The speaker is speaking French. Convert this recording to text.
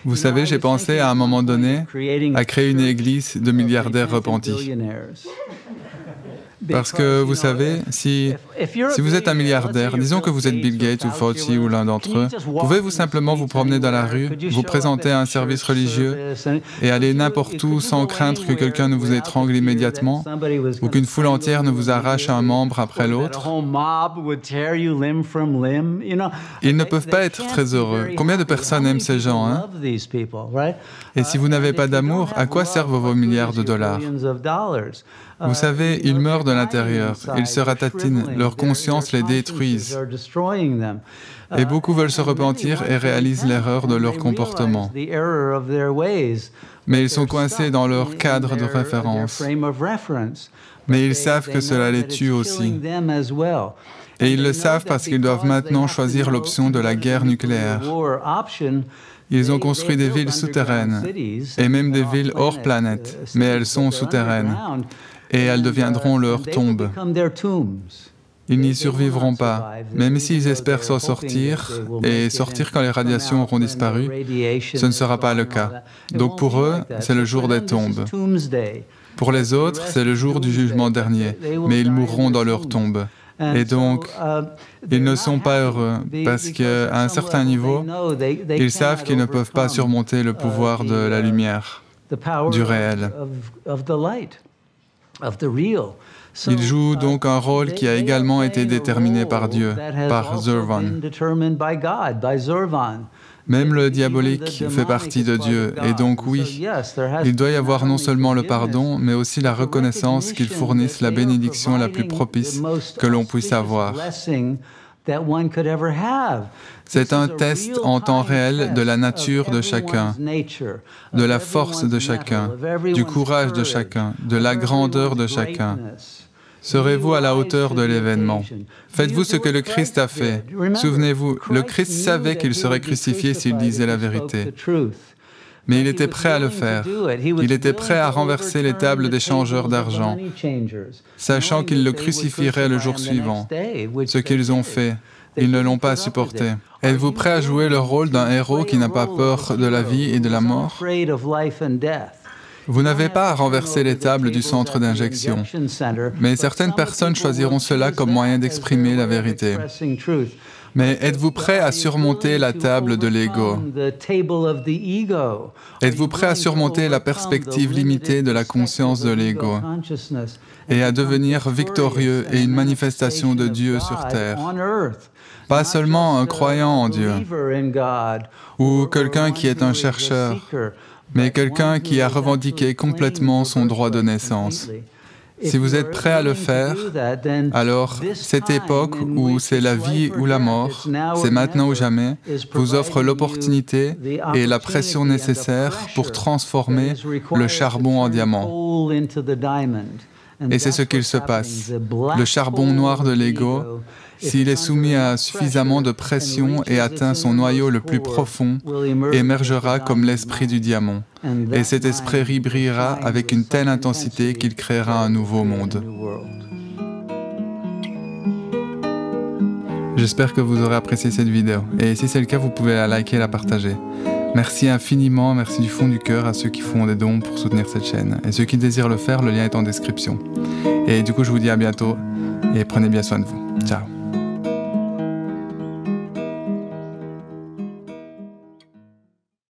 Vous savez, j'ai pensé à un moment donné à créer une église de milliardaires repentis. Parce que, vous savez, si vous êtes un milliardaire, disons que vous êtes Bill Gates ou Fauci ou l'un d'entre eux, pouvez-vous simplement vous promener dans la rue, vous présenter à un service religieux et aller n'importe où sans craindre que quelqu'un ne vous étrangle immédiatement ou qu'une foule entière ne vous arrache un membre après l'autre? Ils ne peuvent pas être très heureux. Combien de personnes aiment ces gens, hein? Et si vous n'avez pas d'amour, à quoi servent vos milliards de dollars? Vous savez, ils meurent de l'intérieur, ils se ratatinent, leur conscience les détruise. Et beaucoup veulent se repentir et réalisent l'erreur de leur comportement. Mais ils sont coincés dans leur cadre de référence. Mais ils savent que cela les tue aussi. Et ils le savent parce qu'ils doivent maintenant choisir l'option de la guerre nucléaire. Ils ont construit des villes souterraines, et même des villes hors planète, mais elles sont souterraines. Et elles deviendront leur tombe. Ils n'y survivront pas, même s'ils espèrent s'en sortir, et sortir quand les radiations auront disparu, ce ne sera pas le cas. Donc pour eux, c'est le jour des tombes. Pour les autres, c'est le jour du jugement dernier, mais ils mourront dans leur tombe. Et donc, ils ne sont pas heureux, parce qu'à un certain niveau, ils savent qu'ils ne peuvent pas surmonter le pouvoir de la lumière, du réel. Il joue donc un rôle qui a également été déterminé par Dieu, par Zurvan. Même le diabolique fait partie de Dieu, et donc oui, il doit y avoir non seulement le pardon, mais aussi la reconnaissance qu'ils fournissent la bénédiction la plus propice que l'on puisse avoir. C'est un test en temps réel de la nature de chacun, de la force de chacun, du courage de chacun, de la grandeur de chacun. Serez-vous à la hauteur de l'événement? Faites-vous ce que le Christ a fait. Souvenez-vous, le Christ savait qu'il serait crucifié s'il disait la vérité. Mais il était prêt à le faire. Il était prêt à renverser les tables des changeurs d'argent, sachant qu'ils le crucifieraient le jour suivant. Ce qu'ils ont fait, ils ne l'ont pas supporté. Êtes-vous prêt à jouer le rôle d'un héros qui n'a pas peur de la vie et de la mort? Vous n'avez pas à renverser les tables du centre d'injection, mais certaines personnes choisiront cela comme moyen d'exprimer la vérité. Mais êtes-vous prêt à surmonter la table de l'ego? Êtes-vous prêt à surmonter la perspective limitée de la conscience de l'ego et à devenir victorieux et une manifestation de Dieu sur terre? Pas seulement un croyant en Dieu ou quelqu'un qui est un chercheur, mais quelqu'un qui a revendiqué complètement son droit de naissance. Si vous êtes prêt à le faire, alors cette époque où c'est la vie ou la mort, c'est maintenant ou jamais, vous offre l'opportunité et la pression nécessaires pour transformer le charbon en diamant. Et c'est ce qu'il se passe. Le charbon noir de l'ego, s'il est soumis à suffisamment de pression et atteint son noyau le plus profond, émergera comme l'esprit du diamant. Et cet esprit brillera avec une telle intensité qu'il créera un nouveau monde. J'espère que vous aurez apprécié cette vidéo. Et si c'est le cas, vous pouvez la liker et la partager. Merci infiniment, merci du fond du cœur à ceux qui font des dons pour soutenir cette chaîne. Et ceux qui désirent le faire, le lien est en description. Et du coup, je vous dis à bientôt et prenez bien soin de vous. Ciao.